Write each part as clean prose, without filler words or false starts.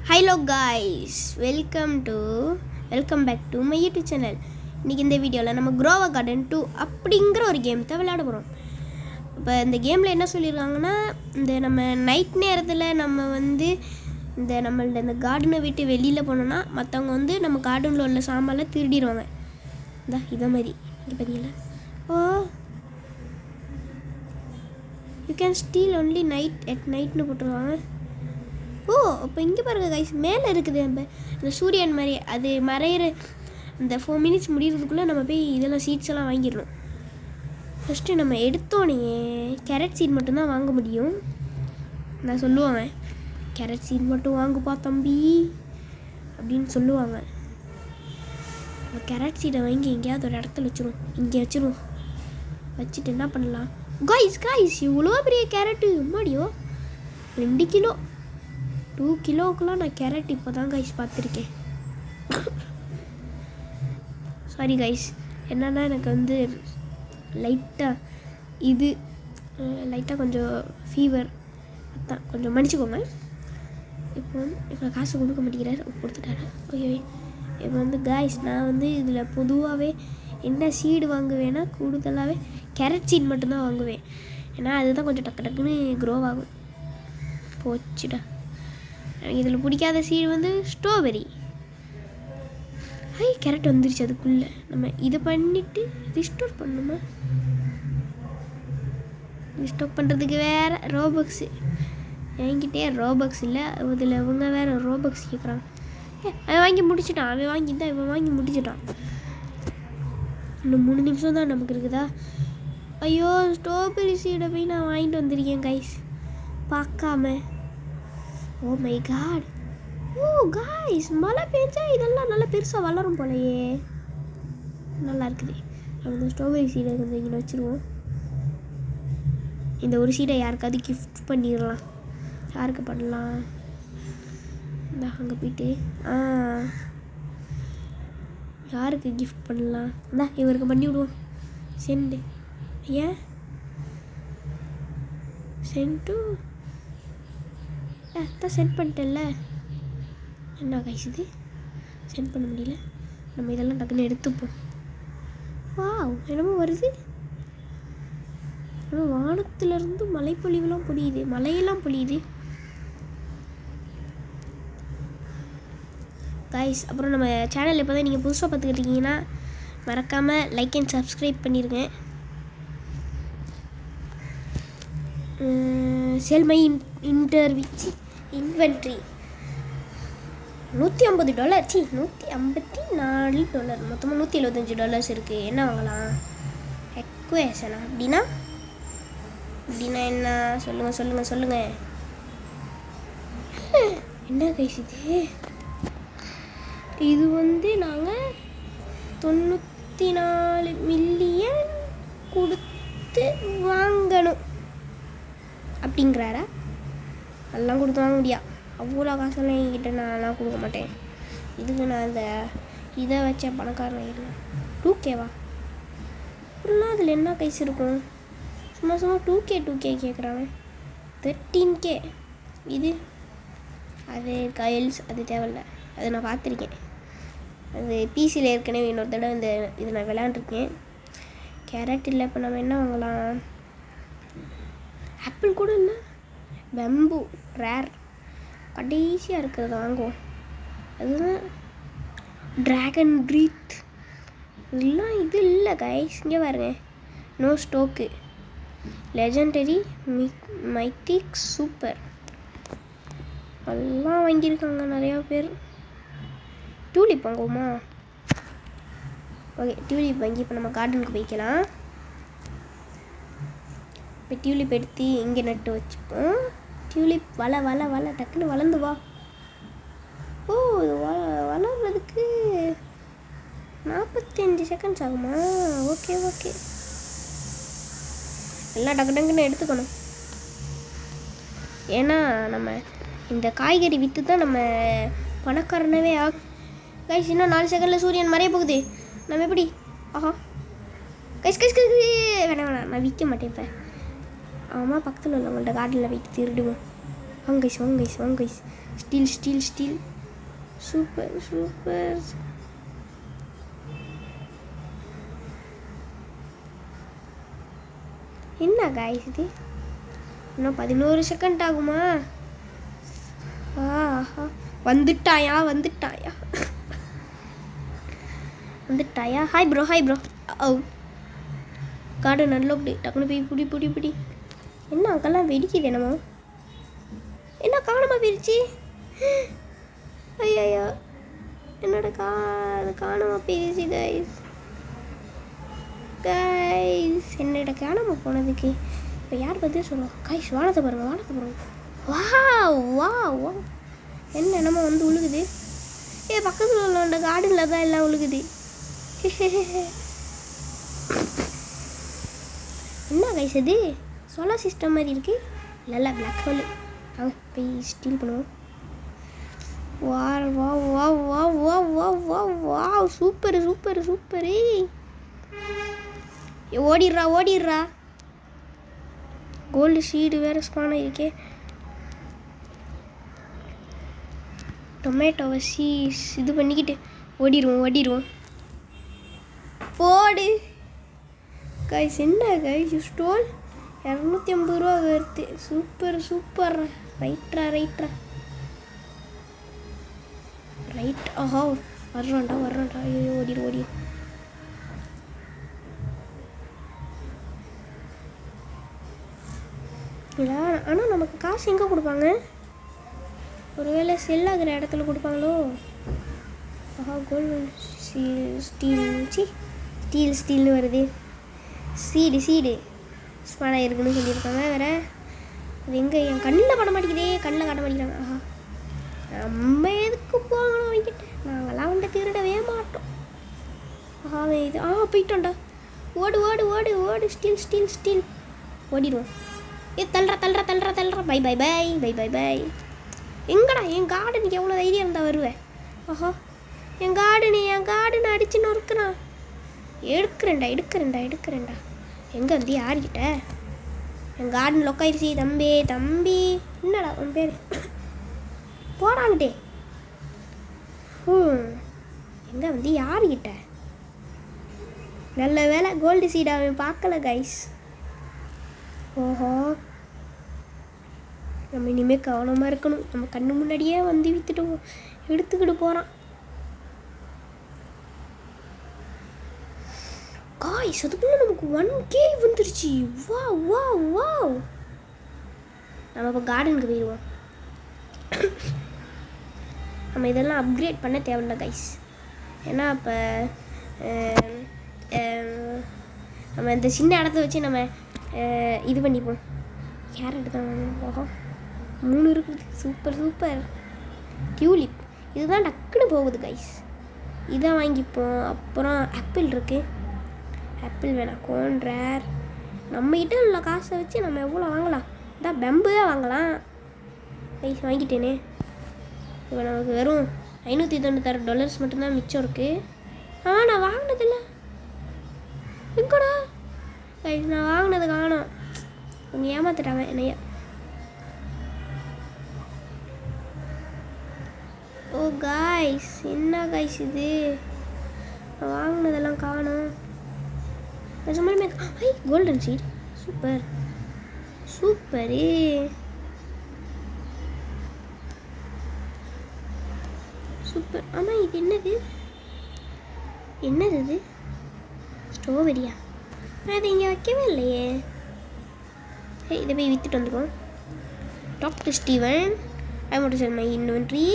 Hello guys, welcome back to my YouTube channel. இன்றைக்கி இந்த வீடியோவில் நம்ம குரோவா கார்டன் 2 அப்படிங்கிற ஒரு கேம் தான் விளையாட போகிறோம். இப்போ இந்த கேமில் என்ன சொல்லியிருக்காங்கன்னா, நம்ம நைட் நேரத்தில் நம்ம இந்த கார்டனை விட்டு வெளியில் போனோன்னா மற்றவங்க நம்ம கார்டனில் உள்ள சாமான்லாம் திருடிடுவாங்க. இதை மாதிரி இங்கே பார்த்தீங்களா, யூ கேன் ஸ்டீல் ஒன்லி நைட்னு போட்டுருவாங்க. இப்போ இங்கே பாருங்கள் கைஸ், மேலே இருக்குது இந்த சூரியன் மாதிரி. அது மறையிற அந்த 4 மினிட்ஸ் முடிகிறதுக்குள்ளே நம்ம போய் இதெல்லாம் சீட்ஸ் எல்லாம் வாங்கிடணும். ஃபஸ்ட்டு நம்ம எடுத்தோடனே கேரட் சீட் மட்டும்தான் வாங்க முடியும். நான் சொல்லுவாங்க, கேரட் சீட் மட்டும் வாங்குப்பா தம்பி அப்படின்னு சொல்லுவாங்க. நம்ம கேரட் சீடை வாங்கி எங்கேயாவது ஒரு இடத்துல வச்சுருவோம். வச்சுட்டு என்ன பண்ணலாம் காய்ஸ், இவ்வளோ பெரிய கேரட்டு மாடியோ 2 கிலோ 2 கிலோவுக்குலாம் நான் கேரட் இப்போ தான் கைஸ் பார்த்துருக்கேன். சாரி கைஸ், என்னென்னா எனக்கு லைட்டாக கொஞ்சம் ஃபீவர், அதான் கொஞ்சம் மன்னிச்சுக்கோங்க. இப்போ காசு கொடுக்க மாட்டேங்கிறார், கொடுத்துட்டாரு. ஓகே, இப்போ காய்ஸ் நான் இதில் பொதுவாகவே என்ன சீடு வாங்குவேன்னா கூடுதலாகவே கேரட் சீட் மட்டும்தான் வாங்குவேன். ஏன்னா அதுதான் கொஞ்சம் டக்குன்னு க்ரோ ஆகும். போச்சுடா, இதில் பிடிக்காத சீடு ஸ்ட்ராபெரி. கேரட் வந்துருச்சு. அதுக்குள்ளே நம்ம இதை பண்ணிவிட்டு ரிஸ்டோர் பண்ணணுமா? ரிஸ்டோர் பண்ணுறதுக்கு வேறு ரோபக்ஸு என்கிட்டே ரோபக்ஸ் இல்லை. இதில் இவங்க வேறு ரோபக்ஸ் கேட்குறாங்க. அவன் வாங்கி முடிச்சிட்டான். இன்னும் 3 நிமிஷம் தான் நமக்கு இருக்குதா? ஐயோ, ஸ்ட்ராபெரி சீடை போய் நான் வாங்கிட்டு வந்திருக்கேன் கைஸ், பார்க்காம. ஓ மை காட், காய்ஸ், மழை பெஞ்சா இதெல்லாம் நல்லா பெருசாக வளரும் போலையே. நல்லா இருக்குது. நம்ம ஸ்ட்ராபெரி சீடை கொஞ்சம் இங்கே வச்சுருவோம். இந்த ஒரு சீடை யாருக்காவது கிஃப்ட் பண்ணிடலாம். யாருக்கு பண்ணலாம்? அங்கே போயிட்டு யாருக்கு கிஃப்ட் பண்ணலாம்? இவருக்கு பண்ணி விடுவோம். சென்ட் தான் சென்ட் பண்ணிட்டேன்ல. என்ன கைஸ் இது சென்ட் பண்ண முடியல. நம்ம இதெல்லாம் டக்குன்னு எடுத்துப்போம். என்னமோ வருது. வானத்துலேருந்து மழையெல்லாம் பொழியுது கைஸ். அப்புறம் நம்ம சேனல் இப்போ தான் நீங்கள் புதுசாக பார்த்துக்கிட்டீங்கன்னா மறக்காமல் லைக் அண்ட் சப்ஸ்கிரைப் பண்ணிடுங்க. செல் மை இன்வென்ட்ரி $150, $154, மொத்தமாக $175 இருக்குது. என்ன வாங்கலாம்? எக்வேஷனா? அப்படின்னா என்ன? சொல்லுங்கள். என்ன கைஸ் இது நாங்கள் 94 மில்லியன் கொடுத்து வாங்கணும் அப்படிங்கிறாரா? அதெல்லாம் கொடுத்து வாங்க முடியா? அவ்வளோ காசெல்லாம் என்கிட்ட நான்லாம் கொடுக்க மாட்டேன். இதுக்கு நான் இதை வச்ச பணக்காரன் ஆகிடலாம். 2Kவா? அப்படின்னா அதில் என்ன கைஸ் இருக்கும்? சும்மா 2K கேட்குறாங்க. 13K. இது அது கைல்ஸ், அது தேவையில்ல. அது நான் பார்த்துருக்கேன். அது பிசியில் ஏற்கனவே இன்னொரு தடவை இது நான் விளையாண்டுருக்கேன். கேரட் இல்லை. இப்போ நம்ம என்ன வாங்கலாம்? ஆப்பிள் கூட இல்லை. பெம்பு ரேர் கடைசியாக இருக்கிறத வாங்குவோம். அதுதான் ட்ராகன் ப்ரீத். இதெல்லாம் இது இல்லை கைஸ். இங்கே பாருங்க, நோ ஸ்டோக்கு. லெஜெண்டரி மைத்திக் சூப்பர் எல்லாம் வாங்கியிருக்காங்க நிறையா பேர். டியூலிப் வாங்குவோமா? ஓகே, டியூலிப் வாங்கி இப்போ நம்ம கார்டனுக்கு போய்க்கலாம். இப்போ டியூலிப் எடுத்து இங்கே நட்டு வச்சுப்போம். டியூலிப் வள டக்குன்னு வளர்ந்து வா. இது வளர்றதுக்கு 45 செகண்ட்ஸ் ஆகுமா? ஓகே, எல்லாம் டக்குன்னு எடுத்துக்கணும். ஏன்னா நம்ம இந்த காய்கறி விற்று தான் நம்ம பணக்காரனவே கைஸ். இன்னும் 4 செகண்டில் சூரியன் மறைய போகுது. நம்ம எப்படி? கைஸ் வேணாம், நான் விற்க மாட்டேன். இப்போ பக்கத்தில் உள்ளவங்கள்ட்ட கார்டனில் போய்ட்டு திருடுவோம். வாங்க guys steal steal steal. Super super. என்ன காய்ஸ் இது? இன்னும் 11 செகண்ட் ஆகுமா? ஆஹா, வந்துட்டாயா வந்துட்டாயா வந்துட்டாயா? Hi bro hi bro. ஓ கார்டு நல்ல அப்படி டக்குனு போய் பிடி பிடி பிடி. என்ன அங்கெல்லாம் வெடிக்குது என்னமோ? என்ன காணாம போயிடுச்சு? ஐயோ என்னோட காணாம போயிடுச்சு கைஸ். கைஸ் என்னோட காணாம போனதுக்கு இப்போ யார் பற்றி சொல்லுவோம்? கைஸ் வானத்தை பாருங்க வானத்தை பாருங்க. வா வா வா. என்ன என்னமோ வந்து உழுகுது. பக்கத்தில் உள்ள கார்டனில் தான் எல்லாம் உழுகுது. என்ன கைஸ் இது? சோலார் சிஸ்டம் மாதிரி இருக்குது. இல்லைல்ல பிளாக் ஹோல். அங்கே போய் ஸ்டீல் பண்ணுவோம். வா வா வா வா வா வா வா வா. Super super super. ஓடிடுறா ஓடிடுறா. கோல்டு சீடு வேறு ஸ்பான் ஆகிருக்கே. டொமேட்டோவை இது பண்ணிக்கிட்டு ஓடிடுவோம் ஓடிடுவோம். போடு கைஸ். என்ன கைஸ் ஸ்டோல் 250 ரூபா வருது. Super super. ரைட்ரா ரைட்ரா ரைட். ஆஹா வர்றான்டா வர்றான்டா. ஐயோ ஓடிடு ஓடிடு. இல்லை ஆனால் நமக்கு காசு எங்கே கொடுப்பாங்க? ஒருவேளை செல் ஆகிற இடத்துல கொடுப்பாங்களோ? ஆஹா கோல்டு ஸ்டீல் ஸ்டீல் ஸ்டீல்னு வருது. சீடு சீடு ஸ்பானாக இருக்குன்னு சொல்லியிருக்காங்க. வேறு அது எங்கே? என் கண்ணில் பட மாட்டேங்குதே. கண்ணில் காட்ட மாட்டேங்கிறாங்க. ஆஹா நம்ம எதுக்கு போகணும் வாங்கிட்டு? நாங்கள்லாம் வந்து திருடவே மாட்டோம். ஆஹா இது போயிட்டோம்டா. ஓடு ஓடு ஓடு ஓடு. Steal steal steal. ஓடிடுவோம். தள்ளுறா தள்ளுறா தள்ளுறா தள்ளுறா. Bye bye bye bye bye bye. எங்கடா என் கார்டனுக்கு எவ்வளோ தைரியம் இருந்தால் வருவேன்? ஆஹா என் கார்டனை அடிச்சு நொறுக்குறான். எடுக்கிறேன்டா எடுக்கிறேன்டா எடுக்கிறேன்டா. எங்கே வந்து யார்கிட்ட? என் கார்டன் லொக்காயிருச்சு. தம்பி தம்பி என்னடா உன் பேர்? போடாங்கிட்டே. எங்கே வந்து யார்கிட்ட? நல்ல வேலை கோல்டு சீட் அவன் பார்க்கல கைஸ். ஓஹோ நம்ம இனிமேல் கவனமாக இருக்கணும். நம்ம கண்ணு முன்னாடியே வந்து விற்றுட்டு எடுத்துக்கிட்டு போகிறான். காய்ஸ் அதுக்குள்ளே நமக்கு 1K வந்துருச்சு. வா வா வா. நம்ம இப்போ கார்டனுக்கு போயிடுவோம். நம்ம இதெல்லாம் அப்கிரேட் பண்ண தேவையில்ல கைஸ். ஏன்னா இப்போ நம்ம இந்த சின்ன இடத்த வச்சு நம்ம இது பண்ணிப்போம். கேரட் தான் போகும். 3 இருக்குது. Super super. டியூலிப் இதுதான் டக்குன்னு போகுது கைஸ். இதான் வாங்கிப்போம். அப்புறம் ஆப்பிள் இருக்குது. ஆப்பிள் வேணாம். கோன் ரேர். நம்மகிட்ட உள்ள காசை வச்சு நம்ம எவ்வளோ வாங்கலாம்? இதான் பெம்பு தான் வாங்கலாம் கைஸ். வாங்கிட்டேனே. இப்போ நமக்கு வெறும் $596 மட்டும்தான் மிச்சம் இருக்குது. நான் வாங்கினதில்ல. எங்கடா கைஸ்? நான் வாங்கினது காணோம். அவங்க ஏமாத்திட்டாங்க என்னைய. ஓ காய்ஸ் என்ன காய்ஸ் இது? நான் வாங்கினதெல்லாம் காணோம். நிஜமாலுமே golden seat. Super super. Super. ஆமாம் இது என்னது? என்னது இது? ஸ்ட்ராபெரியா? நான் அதை இங்கே வைக்கவே இல்லையே. இதை போய் விற்றுட்டு வந்துடுவோம். டாக்டர் ஸ்டீவன் ஐ மட்டும் சார் மை இன்வென்ட்ரி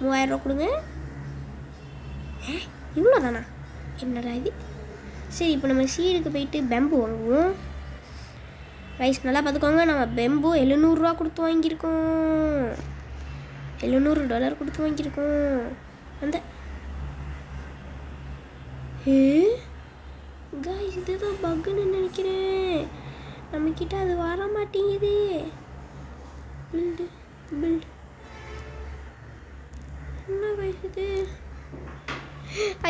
3000 ரூபா கொடுங்க. இவ்வளோ தானா? என்னடா இது? சரி இப்போ நம்ம சீடுக்கு போயிட்டு பெம்பு வாங்குவோம். ரைஸ் நல்லா பார்த்துக்கோங்க. நம்ம பெம்பு 700 ரூபா கொடுத்து வாங்கியிருக்கோம். $700 கொடுத்து வாங்கியிருக்கோம். அந்த காய்ஸ் இதுதான் பக்குன்னு நினைக்கிறேன். நம்மக்கிட்ட அது வர மாட்டேங்குது. பில்டு என்ன காய்ஸ் இது?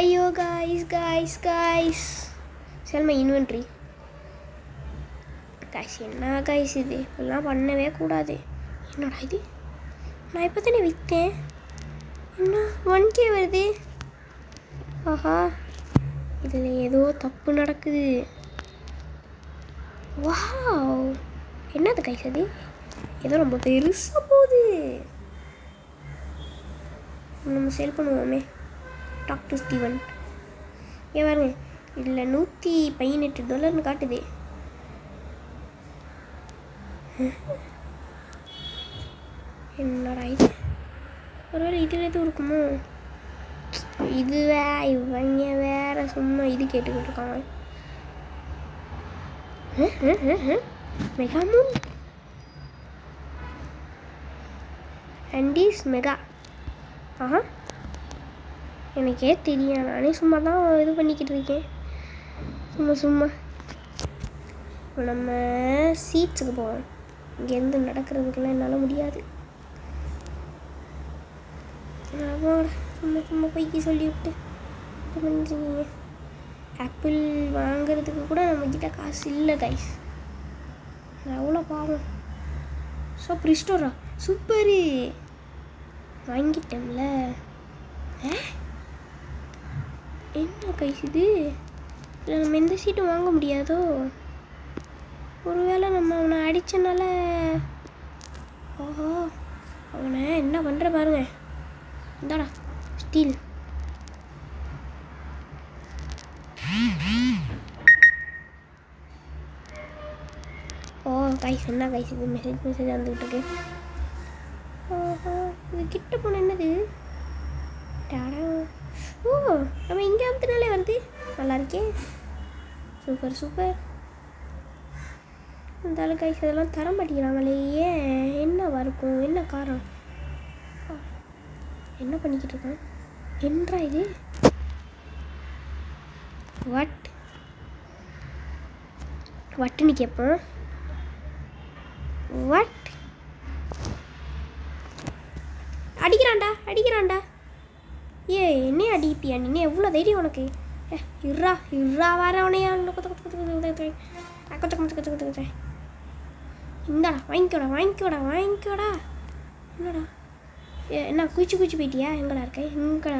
ஐயோ காய்ஸ் செல்மா இன்வென்ட்ரி. காய்ஸ் என்ன காய்ஸ் இது? இப்பெல்லாம் பண்ணவே கூடாது. என்னடா இது? நான் இப்போ தானே விற்றேன். என்ன 1K வருது? ஆஹா, இதில் ஏதோ தப்பு நடக்குது. வாவ், என்னது கைஸ் அது? ஏதோ ரொம்ப பெருசாக போகுது. நம்ம சேல் பண்ணுவோமே. Talk to Steven. ஏன் பாருங்க, இதில் $118 காட்டுது. என்னடா இது? ஒருவேளை இதில் எதுவும் இருக்குமோ? இது இவங்க வேற சும்மா இது கேட்டுக்கிட்டு இருக்காங்க. மெகாமூன் அண்டீஸ் மெகா. ஆஹா, எனக்கே தெரியும். நானே சும்மா தான் இது பண்ணிக்கிட்டு இருக்கேன். சும்மா நம்ம சீட்ஸுக்கு போவோம். இங்கேருந்து நடக்கிறதுக்கெல்லாம் என்னால் முடியாது. சும்மா போய்க்கு சொல்லிவிட்டு இது பண்ணிருக்கீங்க. ஆப்பிள் வாங்கிறதுக்கு கூட நம்மக்கிட்ட காசு இல்லை கைஸ். அவ்வளோ பாவம். ஸோ ப்ரிஸ்டோரா சூப்பரு, வாங்கிட்டோம்ல. என்ன கைஸ் இது? இல்லை நம்ம எந்த சீட்டும் வாங்க முடியாதோ? ஒருவேளை நம்ம அவனை அடித்தனால. ஓஹோ, அவனை என்ன பண்ணுற பாருங்க. இந்தாடா ஸ்டீல். ஓ கைஸ், என்ன கைஸ் இது? மெசேஜ் வந்துக்கிட்டு இருக்கு. ஓஹோ, இது கிட்ட போன என்னது? டாடா. ஓ, நம்ம இங்கே அமுத்தினாலே வருது. நல்லா இருக்கே. சூப்பர். அந்த கைஸ் அதெல்லாம் தர மாட்டேங்கிறாங்களே. ஏன்? என்னவா இருக்கும்? என்ன காரணம்? என்ன பண்ணிக்கிட்டு இருக்கான்? என்றா இது? வட்டுன்னு கேட்போம். அடிக்கிறான்டா. ஏ, என்ன அடிப்பியா நீ? எவ்வளோ தைரியம் உனக்கு? இர்ரா வர உனையா. இந்தாடா வாங்கிக்கோடா. என்னடா என்ன குச்சி போயிட்டியா? எங்கடா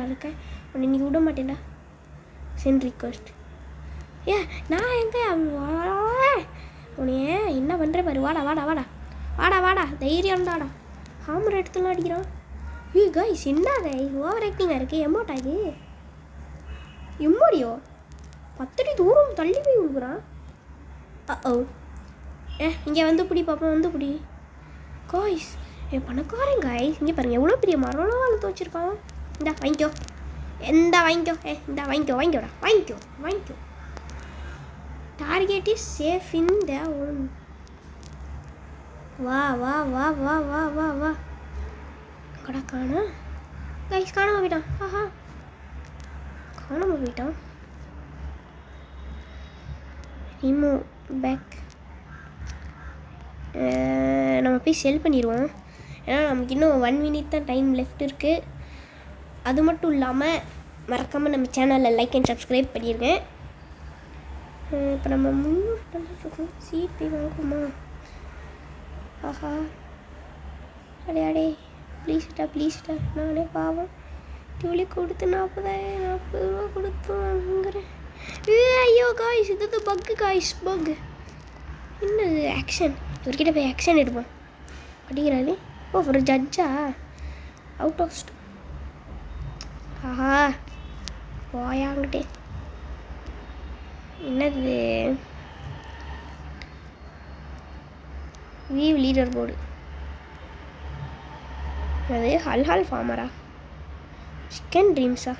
இருக்க? உன்னை இன்னைக்கு விட மாட்டேன்டா. Send request. நான் எங்கே உன்னைய என்ன பண்ணுற பாரு. வாடா தைரியம்டாடா. ஹாமர் எடுத்துலாம் அடிக்கிறான். கைஸ், என்ன கைஸ் ஓவர் ஆக்டிங்காக இருக்குது. எமோட்டா இது? எம்மோடியோ 10 அடி தூரம் தள்ளி போய் விழுகுறான். ஓ, இங்கே வந்து பிடி பாப்போம். காய்ஸ், பணக்காரன் காய்ஸ். இங்கே பாருங்கள், எவ்வளோ பெரிய மரம்லாம் வளர்த்து வச்சுருக்கான். இந்தா வாங்கிக்கோ. வாங்கிக்கோ. Target is safe in the one. வா. கடா காணா கைஸ். காணாமல் போயிட்டான். ஆஹா, காணாமல் போயிட்டான். Remove back. நம்ம போய் செல் பண்ணிடுவோம். ஏன்னா நமக்கு இன்னும் 1 minute தான் டைம் லெஃப்ட் இருக்குது. அது மட்டும் இல்லாமல் மறக்காமல் நம்ம சேனலில் லைக் அண்ட் சப்ஸ்கிரைப் பண்ணிடுங்க. இப்போ நம்ம $300 இருக்கும். சீட் போய் வாங்குமா? ஆஹா, அடே ப்ளீஸ்டா. நானே பாவம் டியூலி கொடுத்து 40 ரூபா கொடுத்து வாங்குறேன். ஐயோ காய்ஸ், இது பக்கு. என்னது ஆக்ஷன்? இவர்கிட்ட போய் ஆக்ஷன் எடுப்போம். அடிக்கிறாரு. ஓ, ஒரு ஜட்ஜா? அவுட் ஆஃப் ஆஹா, போயாங்கிட்டே. என்னது? We've leader board. அது ஹால் ஃபார்மரா? சிக்கன் ட்ரீம்ஸா?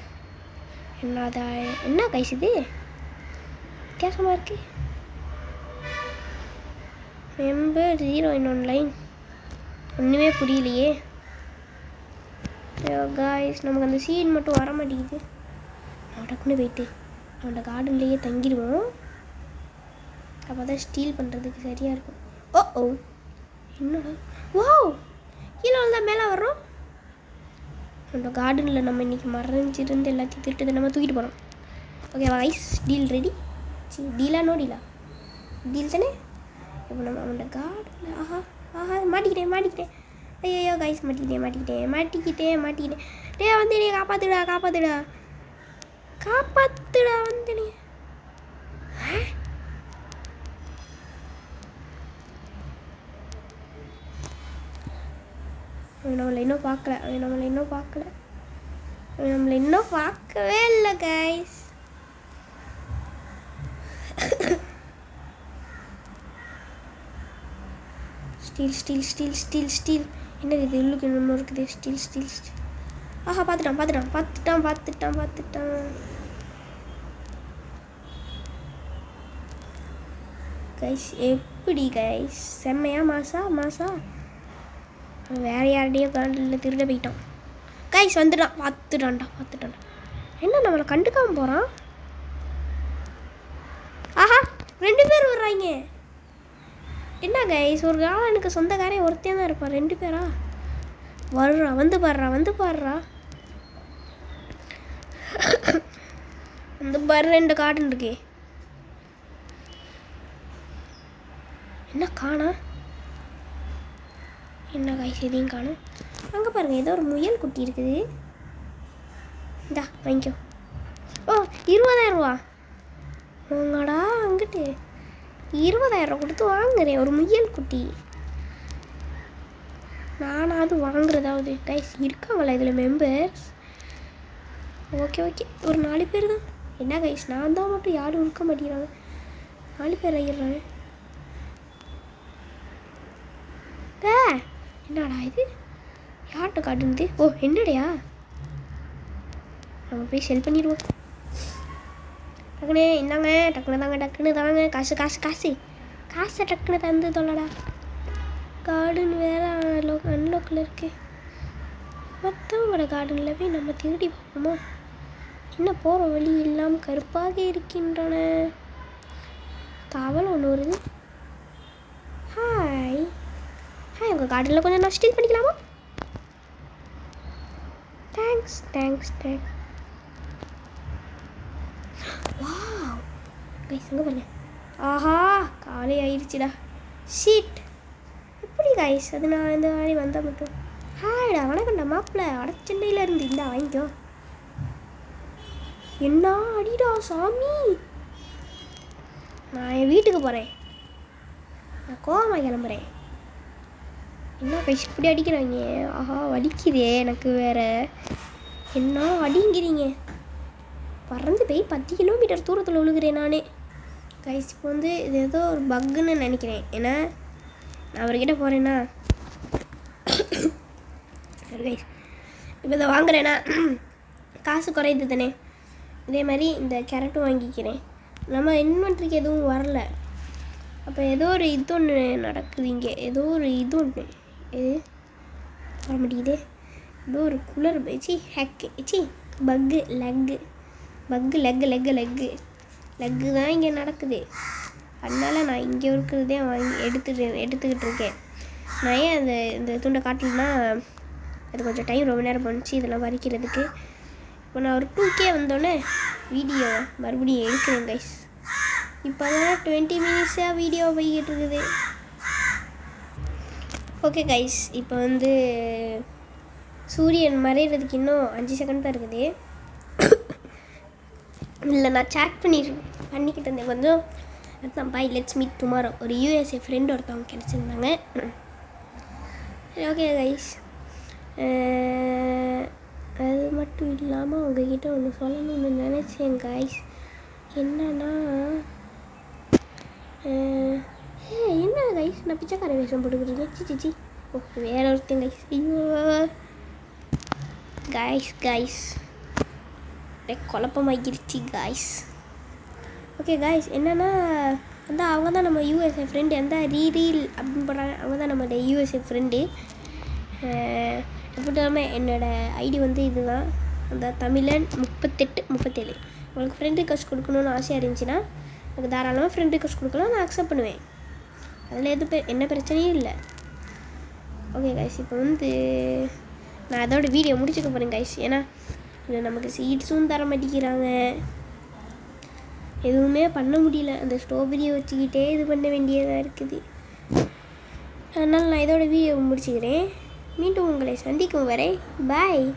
என்ன கைஸ் இது? வித்தியாசமாக இருக்கு. Member 0 in online. ஒன்றுமே புரியலையே. காய்ஸ், நமக்கு அந்த சீன் மட்டும் வர மாட்டேங்குது. நான் டக்குன்னு போயிட்டு அவனோட கார்டன்லேயே தங்கிடுவோம். அப்போ தான் ஸ்டீல் பண்ணுறதுக்கு சரியாக இருக்கும். ஓ, என்னடா? வாவ், கீழே வந்தால் மேலே வர்றோம். அந்த கார்டனில் நம்ம இன்றைக்கி மறைஞ்சிருந்து எல்லாத்தையும் திருட்டு நம்ம தூக்கிட்டு போகிறோம். Okay guys, deal ready. டீலா டீல் தானே? இப்போ நம்ம அவனோட கார்டனில். ஆஹா, மாட்டிக்கிட்டேன். ஐயோ கைஸ் மாட்டிக்கிட்டேன். டே வந்து நீ காப்பாத்துடா வந்து நீ. நம்மளை இன்னும் பார்க்கவே இல்லை கைஸ். ஸ்டீல் என்னது இது? உள்ளுக்கு இன்னும் இருக்குது. ஸ்டீல். ஆஹா பார்த்துட்டான். கைஸ் எப்படி கைஸ்? செம்மையா மாசா வேறு யார்டையோ காண்டில் திருட போயிட்டான் கைஸ். வந்துட்டான். பார்த்துட்டான்டா. என்ன நம்மளை கண்டுக்காம போகிறான்? ஆஹா 2 பேர் வர்றாங்க. என்ன கைஸ், ஒரு காலம் எனக்கு சொந்தக்காரன் ஒருத்தையும் தான் இருப்பான். 2 பேரா வர்றா? வந்து பாடுறா வந்து பாரு 2 கார்டன் இருக்கு. என்ன காணா? என்ன கைஸ் எதையும் காணும். அங்கே பாருங்கள், ஏதோ ஒரு முயல் குட்டி இருக்குது. இந்தா வாங்கிக்கோ. ஓ 20,000 ரூபா. உங்கடா அங்கிட்டு 20,000 ரூபா கொடுத்து வாங்குறேன் ஒரு முயல் குட்டி. நானாவது வாங்குறதாவது கைஸ் இருக்காங்களா இதில் மெம்பர்ஸ்? ஓகே ஒரு 4 பேர் தான். என்ன கைஸ் நான் தான் மட்டும் யாரும் இருக்க மாட்டேங்கிறாங்க. 4 பேர் ஆகிடுறாங்க. என்னடா இது? யார்கிட்ட காட்டுனது? ஓ என்னடையா? நம்ம போய் செல் பண்ணிடுவோம். டக்குனே இந்தாங்க, டக்குனு தாங்க. காசை டக்குனு தந்து தொல்லடா. கார்டன் வேறு அன்லோக்கில் இருக்கு. மற்றவங்களோட கார்டனில் போய் நம்ம திருடி பார்ப்போமா? என்ன போகிற வழி எல்லாம் கருப்பாக இருக்கின்றன. தவளை ஒன்று வருது. ஹாய் உங்கள் கார்டனில் கொஞ்சம் நான் ஸ்டீல் பண்ணிக்கலாமா? தேங்க்ஸ். வாவ் கைஸ் அங்கே பாருங்க. ஆஹா காலை ஆயிடுச்சுடா. ஷீட் எப்படி கைஸ்? அது நான் இந்த மாதிரி வந்தால் மட்டும். ஹாய்டா வணக்கம்டா மாப்பிள்ள. சென்னையில் இருந்து இந்தா வாங்கிக்கோ. என்ன அடிடா சாமி. நான் என் வீட்டுக்கு போகிறேன். நான் கோவமாக கிளம்புறேன். என்ன கைஸ் இப்படி அடிக்கிறாங்க? ஆஹா வலிக்குதே எனக்கு வேற. என்ன அடிங்கிறீங்க? பறந்து போய் 10 கிலோமீட்டர் தூரத்தில் விழுகிறேன் நானே. கைஸ் இப்போ வந்து இது ஏதோ ஒரு பக்குன்னு நினைக்கிறேன். ஏன்னா நான் அவர்கிட்ட போகிறேன்னா சரி கைஸ் இப்போ இதை வாங்குறேன்னா காசு குறையுது தானே. இதே மாதிரி இந்த கேரட்டும் வாங்கிக்கிறேன். நம்ம இன்வென்ட்ரிக்கு எதுவும் வரல. அப்போ ஏதோ ஒரு இது ஒன்று நடக்குது இங்கே. ஏதோ ஒரு இது ஒன்று இது வர முடியுது. ஏதோ ஒரு குளர் லெக்கு தான் இங்கே நடக்குது. அதனால் நான் இங்கே இருக்கிறதே வாங்கி எடுத்துக்கிட்டு இருக்கேன். நான் ஏன் இந்த துண்டை காட்டலன்னா அது கொஞ்சம் டைம் ரொம்ப நேரம் பண்ணுச்சு இதெல்லாம் பறிக்கிறதுக்கு. இப்போ நான் ஒரு 2K வந்தோடனே வீடியோ மறுபடியும் எடுக்கிறேன் கைஸ். இப்போ தான் 20 மினிட்ஸாக வீடியோ போய்கிட்டு இருக்குது. ஓகே கைஸ் இப்போ வந்து சூரியன் மறைகிறதுக்கு இன்னும் 5 செகண்ட் தான் இருக்குது. இல்லை நான் சேட் பண்ணிக்கிட்டு இருந்தேன் கொஞ்சம். அதுதான் பாய் லெட்ஸ் மீட் டுமாரோ. ஒரு USA ஃப்ரெண்ட் ஒருத்தவங்க கிடச்சிருந்தாங்க. ஓகே கைஸ் அது மட்டும் இல்லாமல் உங்ககிட்ட ஒன்று சொல்லணும்னு நினச்சேன் கைஸ். என்னன்னா என்ன கைஸ் நான் பிச்சைக்கார வேஷம் போட்டுக்கிட்டு சிச்சி. ஓ வேற ஒருத்தன் கைஸ். ஐயோ கைஸ் குழப்பமாகிருச்சு கைஸ். ஓகே கைஸ் என்னென்னா அந்த அவங்க தான் நம்ம USA ஃப்ரெண்டு. எந்த ரீல் அப்படின்னு போடுறாங்க. அவங்க தான் நம்மளோட USA ஃப்ரெண்டு. எப்படி இல்லாமல் என்னோடய ஐடி வந்து இதுதான் அந்த தமிழன் 3837. உங்களுக்கு ஃப்ரெண்ட் ரிக்வெஸ்ட் கொடுக்கணுன்னு ஆசையாக இருந்துச்சுன்னா எனக்கு தாராளமாக ஃப்ரெண்ட் ரிக்வெஸ்ட் கொடுக்கலாம். நான் அக்செப்ட் பண்ணுவேன். அதில் என்ன பிரச்சனையும் இல்லை. ஓகே கைஸ் இப்போ வந்து நான் அதோட வீடியோ முடிச்சுக்க போகிறேன் கைஸ். ஏன்னா இது நமக்கு சீட்ஸும் தர மாட்டேங்கிறாங்க. எதுவுமே பண்ண முடியல. அந்த ஸ்ட்ராபெரியை வச்சுக்கிட்டே இது பண்ண வேண்டியதாக இருக்குது. அதனால் நான் இதோட வீடியோ முடிச்சுக்கிறேன். மீண்டும் உங்களை சந்திக்கும் வரை பாய்.